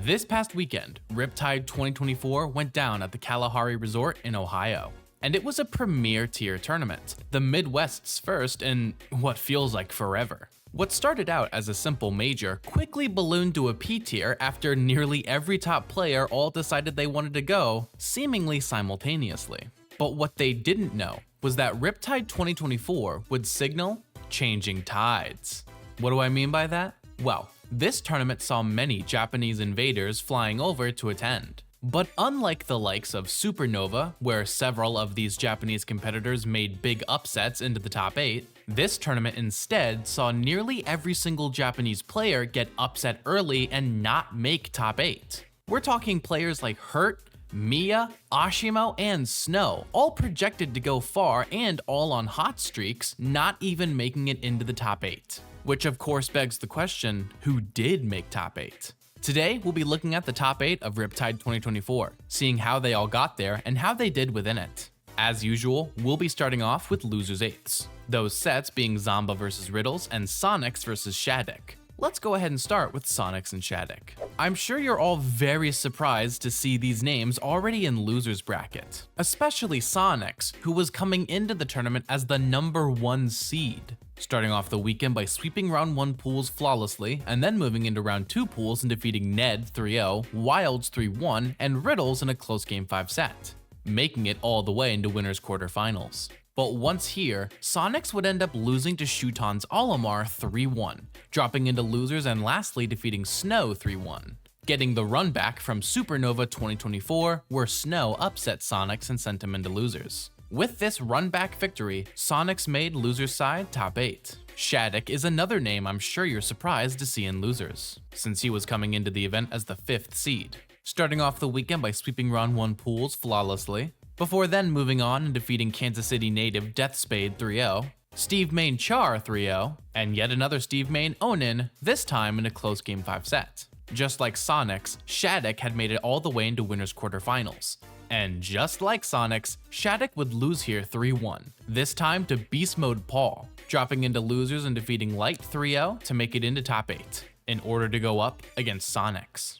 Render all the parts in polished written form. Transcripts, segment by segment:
This past weekend, Riptide 2024 went down at the Kalahari Resort in Ohio. And it was a premier tier tournament, the Midwest's first in what feels like forever. What started out as a simple major quickly ballooned to a P tier after nearly every top player all decided they wanted to go, seemingly simultaneously. But what they didn't know was that Riptide 2024 would signal changing tides. What do I mean by that? Well, this tournament saw many Japanese invaders flying over to attend. But unlike the likes of Supernova, where several of these Japanese competitors made big upsets into the top 8, this tournament instead saw nearly every single Japanese player get upset early and not make top 8. We're talking players like Hurt, Mia, Ashimo, and Snow, all projected to go far and all on hot streaks, not even making it into the top 8. Which of course begs the question, who did make top 8? Today, we'll be looking at the top 8 of Riptide 2024, seeing how they all got there and how they did within it. As usual, we'll be starting off with losers 8s, those sets being Zomba vs Riddles and Sonics vs Shattuck. Let's go ahead and start with Sonics and Shattuck. I'm sure you're all very surprised to see these names already in losers bracket, especially Sonics, who was coming into the tournament as the #1 seed. Starting off the weekend by sweeping round 1 pools flawlessly, and then moving into round 2 pools and defeating Ned 3-0, Wilds 3-1, and Riddles in a close game 5 set, making it all the way into winners quarterfinals. But once here, Sonics would end up losing to Shuton's Olimar 3-1, dropping into losers and lastly defeating Snow 3-1, getting the run back from Supernova 2024, where Snow upset Sonics and sent him into losers. With this run-back victory, Sonics made losers side top 8. Shattuck is another name I'm sure you're surprised to see in losers, since he was coming into the event as the 5th seed, starting off the weekend by sweeping round 1 pools flawlessly, before then moving on and defeating Kansas City native Deathspade 3-0, Steve Main Char 3-0, and yet another Steve Main Onin, this time in a close game 5 set. Just like Sonics, Shattuck had made it all the way into winners quarterfinals. And just like Sonics, Shattuck would lose here 3-1, this time to Beast Mode Paul, dropping into losers and defeating Light 3-0 to make it into top 8, in order to go up against Sonics.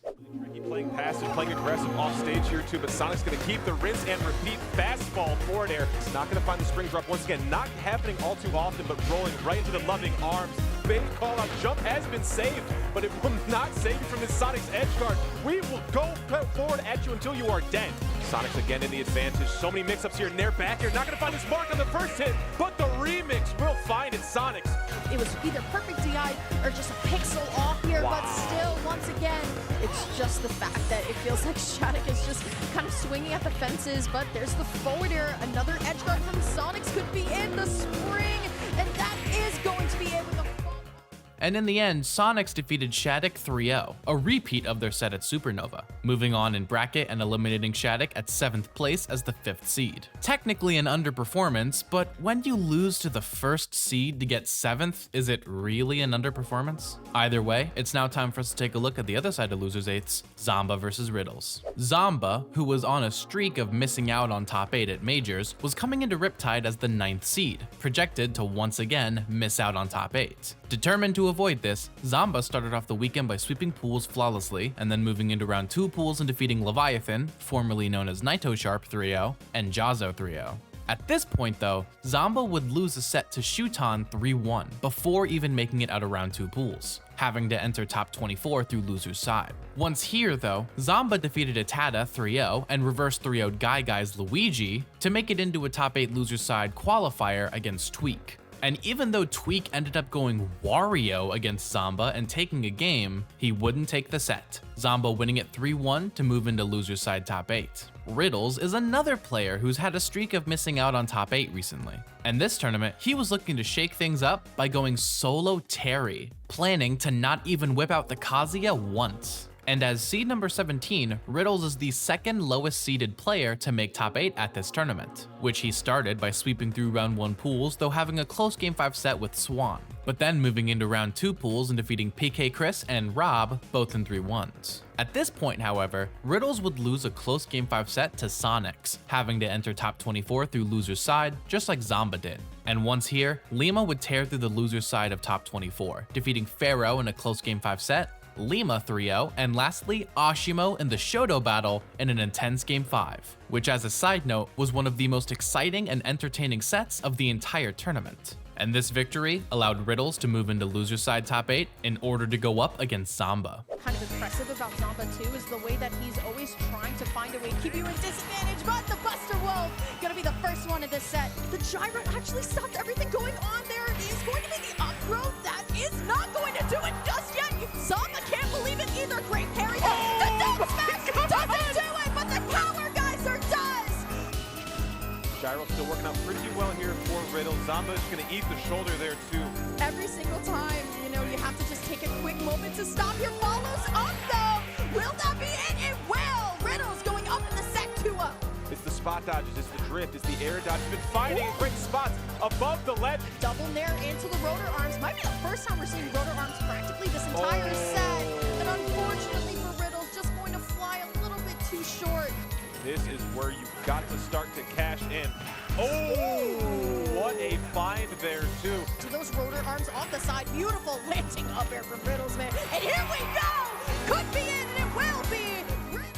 Playing passive, playing aggressive off stage here too, but Sonic's going to keep the rinse and repeat fastball forward air. It's not going to find the spring drop once again, not happening all too often, but rolling right into the loving arms. Big call out, jump has been saved, but it will not save you from this Sonic's edge guard. We will go forward at you until you are dead. Sonics again in the advantage. So many mix-ups here and they're back here. Not going to find his mark on the first hit, but the remix will find it. Sonics. It was either perfect DI or just a pixel off here, Wow. but still, once again, it's just the fact that it feels like Shattuck is just kind of swinging at the fences, but there's the forward air. Another edge guard from Sonics could be in the spring, and that is going to be it with the And in the end, Sonics defeated Shattuck 3-0, a repeat of their set at Supernova, moving on in bracket and eliminating Shattuck at 7th place as the 5th seed. Technically an underperformance, but when you lose to the 1st seed to get 7th, is it really an underperformance? Either way, it's now time for us to take a look at the other side of losers 8s, Zomba vs Riddles. Zomba, who was on a streak of missing out on top 8 at majors, was coming into Riptide as the 9th seed, projected to once again miss out on top 8. Determined to avoid this, Zomba started off the weekend by sweeping pools flawlessly, and then moving into round 2 pools and defeating Leviathan, formerly known as Naito Sharp 3-0, and Jazo 3-0. At this point though, Zomba would lose a set to Shuton 3-1 before even making it out of round 2 pools, having to enter top 24 through losers side. Once here though, Zomba defeated Atada 3-0 and reverse 3-0'd Guy's Luigi to make it into a top 8 losers side qualifier against Tweak. And even though Tweak ended up going Wario against Zomba and taking a game, he wouldn't take the set, Zomba winning it 3-1 to move into loser side top 8. Riddles is another player who's had a streak of missing out on top 8 recently. And this tournament, he was looking to shake things up by going solo Terry, planning to not even whip out the Kazuya once. And as seed number 17, Riddles is the 2nd lowest seeded player to make top 8 at this tournament, which he started by sweeping through round 1 pools, though having a close game 5 set with Swan, but then moving into round 2 pools and defeating PK Chris and Rob, both in 3-1s. At this point, however, Riddles would lose a close game 5 set to Sonics, having to enter top 24 through loser's side, just like Zomba did. And once here, Lima would tear through the loser's side of top 24, defeating Pharaoh in a close game 5 set, Lima 3-0, and lastly, Ashimo in the Shoto battle in an intense Game 5, which as a side note was one of the most exciting and entertaining sets of the entire tournament. And this victory allowed Riddles to move into loser side top 8 in order to go up against Zamba. Kind of impressive about Zamba too is the way that he's always trying to find a way to keep you in disadvantage, but the Buster Wolf gonna be the first one in this set. The gyro actually stopped everything going on there. It is going to be the up throw. That is not going to do it just yet. Zamba can't believe it either. Great parry. The dead smash doesn't do it, but the power geyser does. Gyro still working out pretty well here for Riddles. Zamba's gonna eat the shoulder there too. Every single time, you have to just take a quick moment to stop. Your follows up though. Will that be it? It will. Riddles going up in the set 2-0. It's the spot dodges, it's the drift, it's the air dodge. He's been finding great spots above the ledge. Double nair into the rotor arms. Might be the first time we're seeing rotor arms practically this entire set. And unfortunately for Riddles, just going to fly a little bit too short. This is where you've got to start to cash in. Oh, what a find there too. To those rotor arms off the side, beautiful landing up air from Riddles, man. And here we go! Could be it, and it will be! Riddles.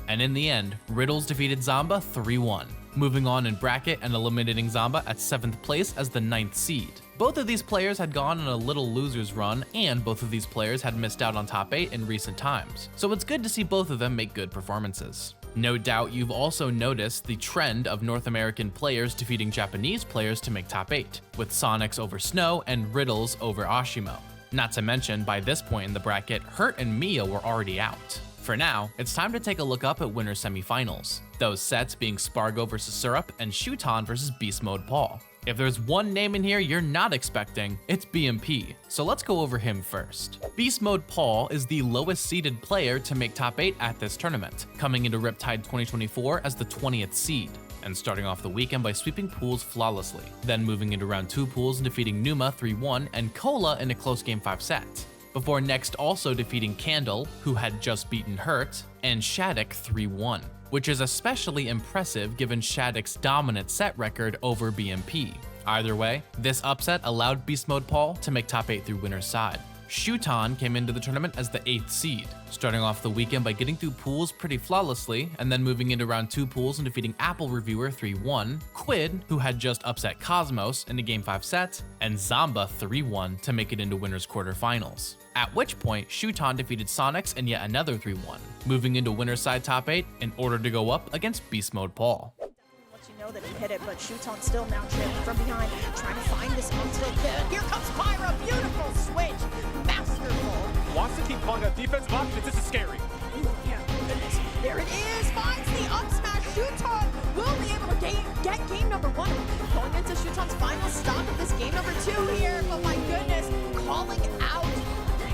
And in the end, Riddles defeated Zamba 3-1, moving on in bracket and eliminating Zamba at 7th place as the 9th seed. Both of these players had gone on a little loser's run, and both of these players had missed out on top 8 in recent times, so it's good to see both of them make good performances. No doubt you've also noticed the trend of North American players defeating Japanese players to make top 8, with Sonics over Snow and Riddles over Ashimo. Not to mention, by this point in the bracket, Hurt and Mia were already out. For now, it's time to take a look up at winner semifinals, those sets being Spargo vs Surup and Chon vs Beast Mode Paul. If there's one name in here you're not expecting, it's BMP, so let's go over him first. Beast Mode Paul is the lowest seeded player to make top 8 at this tournament, coming into Riptide 2024 as the 20th seed, and starting off the weekend by sweeping pools flawlessly, then moving into round 2 pools and defeating Numa 3-1 and Cola in a close Game 5 set, before next also defeating Candle, who had just beaten Hurt, and Shattuck 3-1. Which is especially impressive given Shattuck's dominant set record over BMP. Either way, this upset allowed Beast Mode Paul to make top 8 through winner's side. Chon came into the tournament as the 8th seed, starting off the weekend by getting through pools pretty flawlessly, and then moving into round 2 pools and defeating Apple Reviewer 3-1, Quid, who had just upset Cosmos in a Game 5 set, and Zamba 3-1 to make it into winners quarterfinals. At which point, Chon defeated Sonics in yet another 3-1, moving into winner's side top 8 in order to go up against Beast Mode Paul. Let you know that he hit it, but Chon still now trailing from behind, trying to find this up tilt there. Here comes Pyra, beautiful switch, masterful. Wants to keep calling out defensive options, this is scary. Ooh, yeah, goodness. There it is, finds the up smash. Chon will be able to get game number 1. Going into Chon's final stop of this game number 2 here, but my goodness, calling out.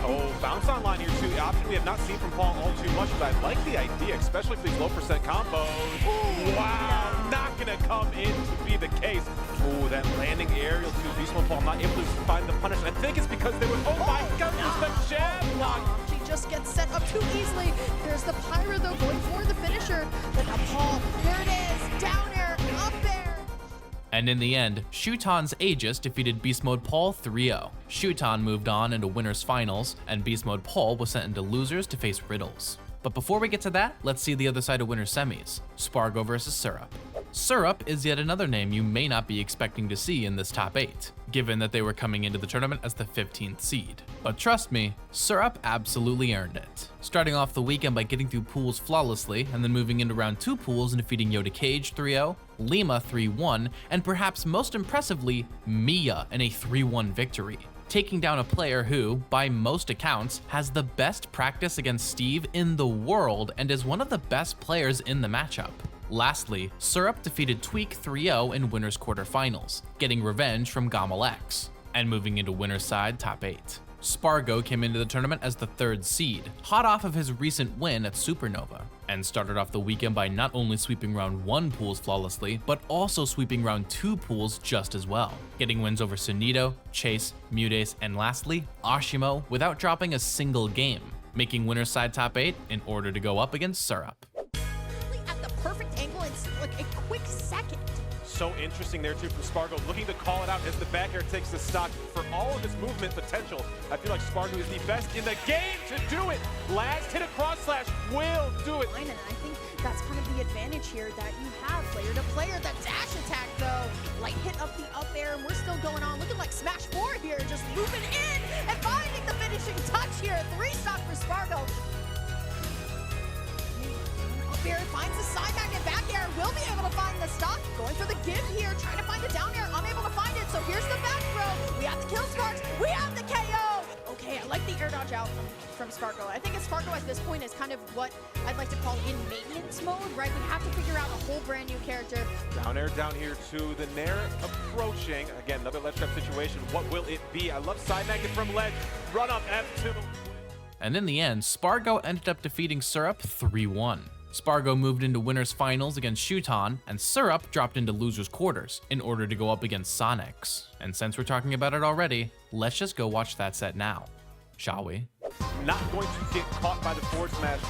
Oh, bounce online here too. Option we have not seen from Paul all too much, but I like the idea, especially for these low percent combos. Ooh, wow, no. not gonna come in to be the case. Oh, that landing aerial to Beast Mode Paul, not able to find the punish. I think it's because they were, oh my goodness, the jab block. She just gets set up too easily. There's the Pyra though going for the finisher. But now Paul, there it is, down air, up air. And in the end, Chon's Aegis defeated Beast Mode Paul 3-0. Chon moved on into winners finals, and Beast Mode Paul was sent into losers to face Riddles. But before we get to that, let's see the other side of winners semis, Spargo versus Surup. Surup is yet another name you may not be expecting to see in this top 8, given that they were coming into the tournament as the 15th seed. But trust me, Surup absolutely earned it. Starting off the weekend by getting through pools flawlessly, and then moving into round 2 pools and defeating Yoda Cage 3-0, Lima 3-1, and perhaps most impressively, Mia in a 3-1 victory, taking down a player who, by most accounts, has the best practice against Steve in the world and is one of the best players in the matchup. Lastly, Surup defeated Tweak 3-0 in winners quarterfinals, getting revenge from Gamal X, and moving into winner's side top 8. Spargo came into the tournament as the 3rd seed, hot off of his recent win at Supernova, and started off the weekend by not only sweeping round 1 pools flawlessly, but also sweeping round 2 pools just as well, getting wins over Sunito, Chase, Mutace, and lastly, Ashimo without dropping a single game, making winner's side top 8 in order to go up against Surup. At the perfect angle in like a quick second. So interesting there too from Spargo, looking to call it out as the back air takes the stock. For all of its movement potential, I feel like Spargo is the best in the game to do it. Last hit across slash will do it. And I think that's kind of the advantage here that you have player to player. The dash attack though, light hit up the up air, and we're still going on. Looking like Smash 4 here, just looping in and finding the finishing touch here. 3 stock for Spargo. Up air finds the side magnet back air, will be able to find the stock. Going for the give here, trying to find the down air, unable to find it. So here's the back throw. We have the kill Sparks, we have the KO. Okay, I like the air dodge out from Spargo. I think Spargo at this point is kind of what I'd like to call in maintenance mode, right? We have to figure out a whole brand new character. Down air down here to the Nair approaching. Again, another ledge trap situation. What will it be? I love side magnet from ledge. Run up F2. And in the end, Spargo ended up defeating Surup 3-1. Spargo moved into winners finals against Chon, and Surup dropped into losers quarters in order to go up against Sonics. And since we're talking about it already, let's just go watch that set now, shall we? Not going to get caught by the forward smash,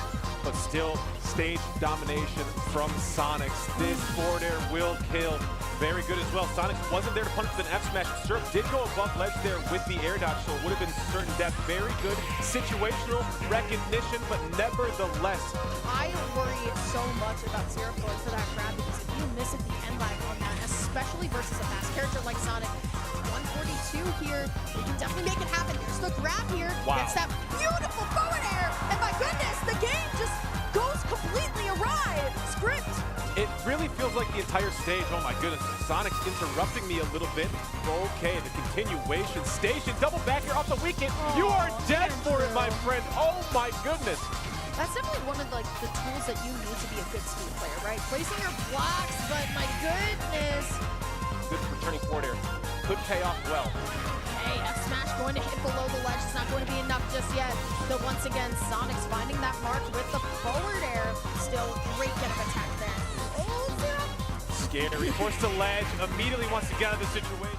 but still stage domination from Sonics. This forward air will kill. Very good as well. Sonics wasn't there to punish with an F smash. Surup did go above ledge there with the air dodge, so it would have been certain death. Very good situational recognition, but nevertheless. I worry so much about Surup going for that grab, because if you miss at the end line on that, especially versus a fast character like Sonic, 142 here, we can definitely make it happen. There's the grab here, gets that beautiful forward air, and my goodness, the game just goes completely awry. Script. It really feels like the entire stage, oh my goodness, Sonic's interrupting me a little bit. Okay, the continuation station, double back here off the weekend. You are dead for it, my friend. Oh my goodness. That's definitely one of like the tools that you need to be a good speed player, right? Placing your blocks, but my goodness. Good returning forward air. Could pay off well. Okay, F smash going to hit below the ledge. It's not going to be enough just yet. Though once again, Sonic's finding that mark with the forward air. Still great get of attack there. Scary, forced to ledge, immediately wants to get out of the situation.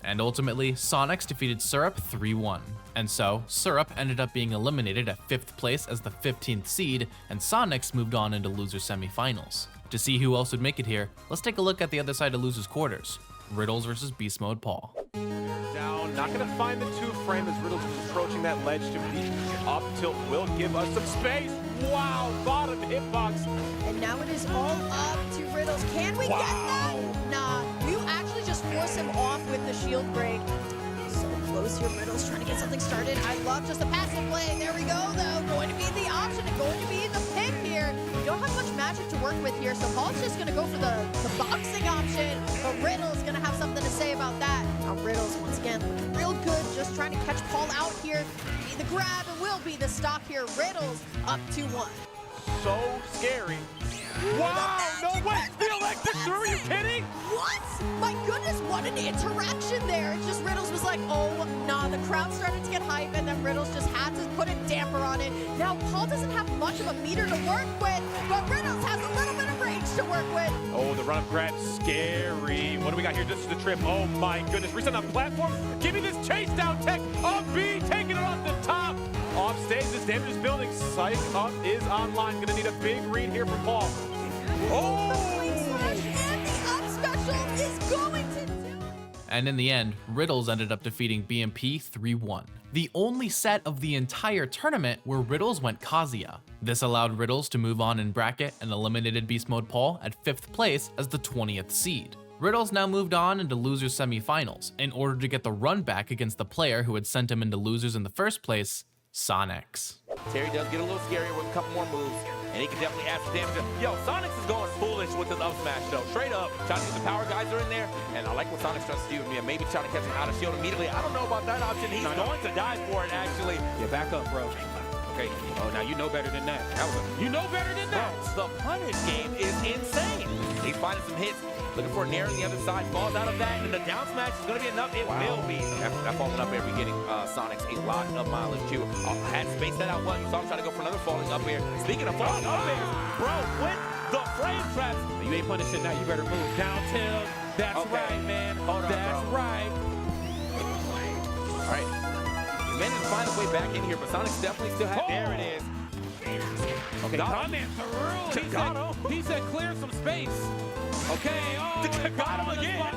And ultimately, Sonics defeated Surup 3-1. And so, Surup ended up being eliminated at 5th place as the 15th seed, and Sonics moved on into loser semifinals. To see who else would make it here, let's take a look at the other side of losers quarters. Riddles versus Beast Mode Paul. Down, not gonna find the 2-frame as Riddles is approaching that ledge to beat. Up tilt will give us some space. Wow, bottom hitbox. And now it is all up to Riddles. Can we get that? Nah, you actually just force him off with the shield break. So close here, Riddles trying to get something started. I love just the passive play. There we go, though. Going to be the option and going to be the pick here. You don't have much magic to work with here, so Paul's just going to go for the boxing option. But Riddles going to have something to say about that. Now Riddles, once again, real good, just trying to catch Paul out here. Be the grab and will be the stock here. Riddles up 2-1. So scary. Wow, no way! The electric through, are you kidding? What? My goodness, what an interaction there. It's just Riddles was like, oh, nah, the crowd started to get hype, and then Riddles just had to put a damper on it. Now, Paul doesn't have much of a meter to work with, but Riddles has a little bit of range to work with. Oh, the run-up grab, scary. What do we got here? This is the trip. Oh my goodness, reset on platform. Give me this chase down tech. On B, taking it off the top. Off stage, this damage is building. Psych up is online. Gonna need a big read here from Paul. Oh! The Blink Slash and the up special is going to do it. And in the end, Riddles ended up defeating BMP 3-1. The only set of the entire tournament where Riddles went Kazuya. This allowed Riddles to move on in bracket and eliminated Beast Mode Paul at 5th place as the 20th seed. Riddles now moved on into losers semifinals in order to get the run back against the player who had sent him into losers in the first place, Sonics. Terry does get a little scarier with a couple more moves, and he can definitely add some damage. Yo, Sonics is going foolish with his up smash, though. Straight up, trying to get the power guys are in there, and I like what Sonics tries to do. Yeah, maybe trying to catch him out of shield immediately. I don't know about that option. He's going to die for it, actually. Yeah, back up, bro. Okay. Oh, now you know better than that. You know better than that. Bro, the punish game is insane. He's finding some hits, looking for a nair on the other side, falls out of that, and the down smash is going to be enough. It will be. That falling up air, we're getting Sonics a lot of mileage, too. Had spaced that out well. You saw him try to go for another falling up air. Speaking of falling up air, bro, with the frame traps. You ain't punishing now. You better move. Down tilt. That's right, man. Hold on, That's bro. right. All right. He managed to find his way back in here, but Sonics definitely still had. There it is. Okay, coming through. He said clear some space. Okay, oh, got him again.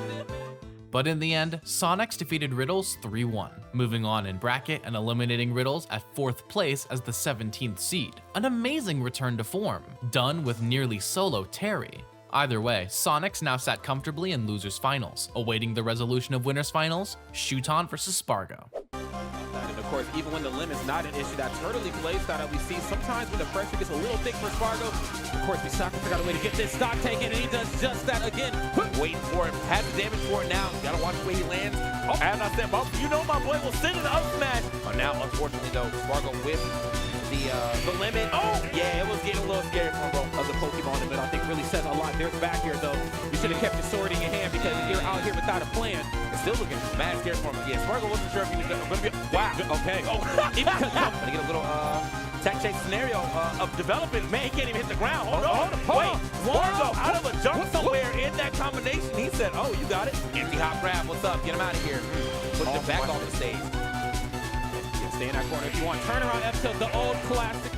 But in the end, Sonics defeated Riddles 3-1, moving on in bracket and eliminating Riddles at 4th place as the 17th seed. An amazing return to form, done with nearly solo Terry. Either way, Sonics now sat comfortably in losers finals, awaiting the resolution of winners finals, Shon versus Spargo. And of course, even when the limit's not an issue, that turtley play style that we see sometimes when the pressure gets a little thick for Spargo, of course, we suck to figure out a way to get this stock taken, and he does just that again. Waiting for it, has the damage for it now. Gotta watch the way he lands. Oh, as I said, you know my boy will send it up smash. Oh, now, unfortunately, though, Spargo with the limit. Oh, yeah, it was getting a little scary for Of the Pokemon, but I think really says a lot. There's back here, though. You should have kept your sword in your hand because you're out here without a plan. It's still looking mad scary for him. Yeah, Spargo wasn't sure if he was going to be. Wow. Okay. Oh, gonna get a little tech chase scenario of developing. Man, he can't even hit the ground. Hold on. Wait. Spargo out of a jump somewhere in that combination. He said, "Oh, you got it." Empty hop grab. What's up? Get him out of here. Put him back on the stage. Stay in that corner if you want. Turnaround episode, the old classic.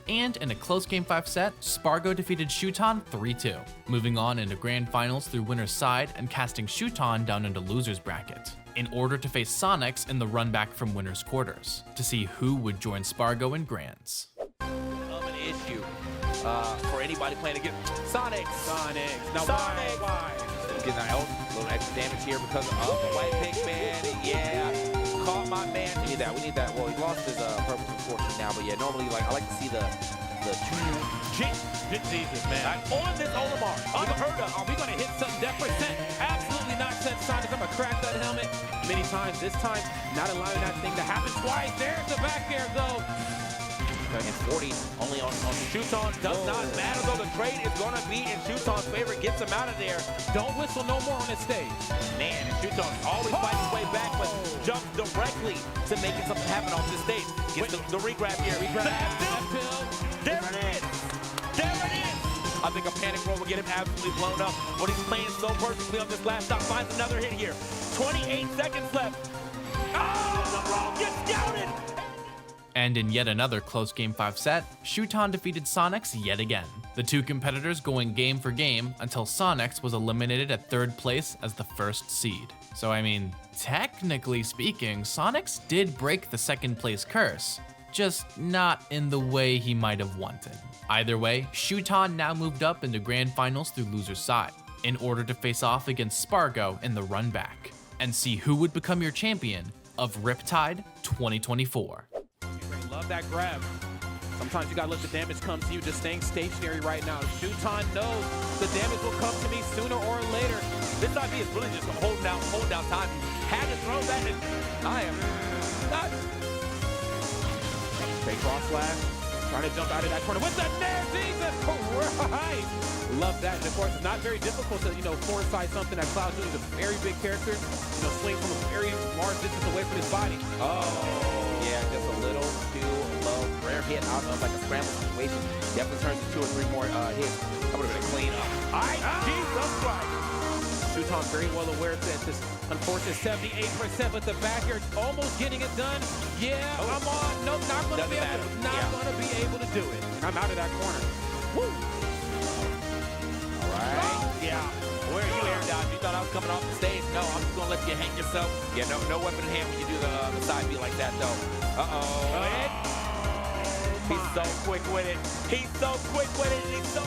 And in a close Game 5 set, Spargo defeated Shon 3-2, moving on into grand finals through winner's side and casting Shon down into loser's bracket, in order to face Sonics in the run back from winner's quarters, to see who would join Spargo in grands. An issue for anybody playing against Sonics. Now Sonics. why? Getting a little extra damage here because of the white pig man. Yeah. Caught my man. We need that. Well, he lost his purple fortune now, but yeah, normally I like to see the Jesus, man. On this Olimar. Unheard of. Are we gonna hit some death percent? Absolutely not, said Sonic. I'm gonna crack that helmet many times. This time, not allowing that thing to happen twice. There's the back air, though. And 40 only on Shon. Does not matter though. The trade is gonna be in Shon's favor. Gets him out of there. Don't whistle no more on this stage. Man, and Shon always fights his way back, but jumps directly to making something happen off this stage. Gets the regrab here. There it is. There it is. I think a panic roll will get him absolutely blown up. But he's playing so perfectly on this last stop. Finds another hit here. 28 seconds left. Oh, the roll gets scouted. And in yet another close Game 5 set, Shon defeated Sonics yet again, the two competitors going game for game until Sonics was eliminated at 3rd place as the 1st seed. So I mean, technically speaking, Sonics did break the 2nd place curse, just not in the way he might have wanted. Either way, Shon now moved up into grand finals through loser's side, in order to face off against Spargo in the run back, and see who would become your champion of Riptide 2024. Love that grab. Sometimes you gotta let the damage come to you. Just staying stationary right now. Shon knows the damage will come to me sooner or later. This IV is really just holding down time. You had to throw that in. I am not. Fake cross slash. Trying to jump out of that corner with the nair. Jesus Christ. Love that. And of course, it's not very difficult to, foresight something that Cloud is a very big character. Swing from a very large distance away from his body. Oh, yeah, just a little too low. Rare hit out of like a scramble situation. Definitely turns to 2 or 3 more hits. That would have been a clean up. Jesus Christ. Shon's very well aware that this unfortunate 78%, but the back here almost getting it done. Yeah, I'm on. Nope, not gonna be able to do it. And I'm out of that corner. Woo! All right. Yeah. Where are you, Air Dodge? You thought I was coming off the stage? No, I'm just gonna let you hang yourself. Yeah, no weapon in hand when you do the side beat like that, though. He's so quick with it. He's so quick with it. He's so.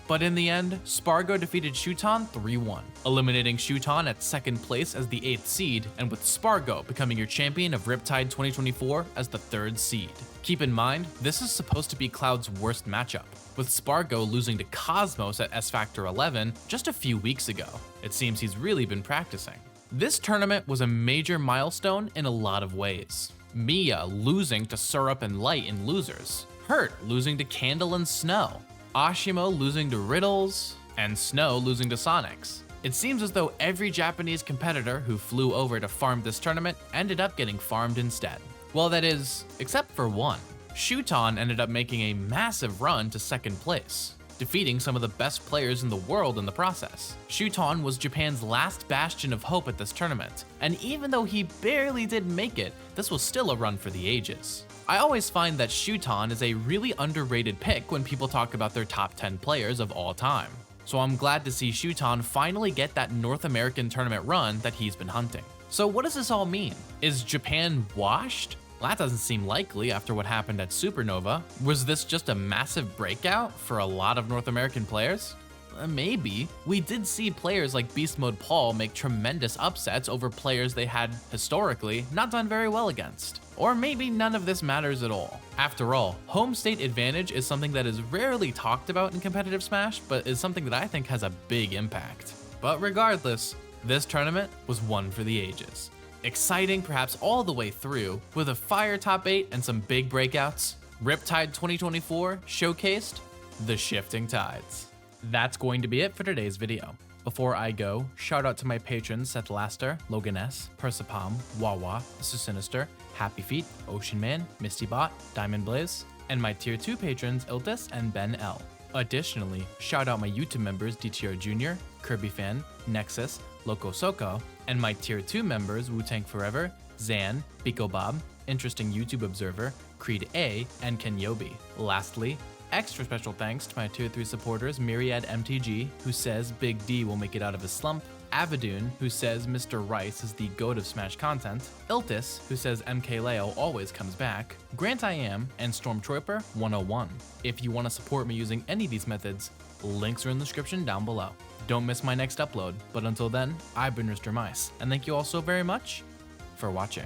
But in the end, Spargo defeated Shon 3-1, eliminating Shon at 2nd place as the 8th seed, and with Spargo becoming your champion of Riptide 2024 as the 3rd seed. Keep in mind, this is supposed to be Cloud's worst matchup, with Spargo losing to Cosmos at S Factor 11 just a few weeks ago. It seems he's really been practicing. This tournament was a major milestone in a lot of ways. Mia losing to Surup and Light in losers, Hurt losing to Candle and Snow, Ashimo losing to Riddles, and Snow losing to Sonics. It seems as though every Japanese competitor who flew over to farm this tournament ended up getting farmed instead. Well, that is, except for one. Shon ended up making a massive run to 2nd place, defeating some of the best players in the world in the process. Chon was Japan's last bastion of hope at this tournament, and even though he barely did make it, this was still a run for the ages. I always find that Chon is a really underrated pick when people talk about their top 10 players of all time. So I'm glad to see Chon finally get that North American tournament run that he's been hunting. So what does this all mean? Is Japan washed? Well, that doesn't seem likely after what happened at Supernova. Was this just a massive breakout for a lot of North American players? Maybe. We did see players like Beast Mode Paul make tremendous upsets over players they had, historically, not done very well against. Or maybe none of this matters at all. After all, home state advantage is something that is rarely talked about in competitive Smash, but is something that I think has a big impact. But regardless, this tournament was one for the ages. Exciting perhaps all the way through, with a fire top 8 and some big breakouts. Riptide 2024 showcased the shifting tides. That's going to be it for today's video. Before I go, shout out to my patrons Seth Laster, Logan S, Persipalm, Wawa, Mr. Sinister, Happy Feet, Ocean Man, Misty Bot, Diamond Blaze, and my tier 2 patrons Iltis and Ben L. Additionally, shout out my YouTube members DTR Jr., Kirby Fan, Nexus, Loco Soco, and my tier 2 members Wu-Tang Forever, Zan, Biko Bob, Interesting YouTube Observer, Creed A, and Kenyobi. Lastly, extra special thanks to my tier 3 supporters Myriad MTG, who says Big D will make it out of his slump, Avadoon, who says Mr. Rice is the goat of Smash content, Iltis, who says MK Leo always comes back, Grant I Am, and Stormtrooper 101. If you want to support me using any of these methods, links are in the description down below. Don't miss my next upload, but until then, I've been Mr. Mice, and thank you all so very much for watching.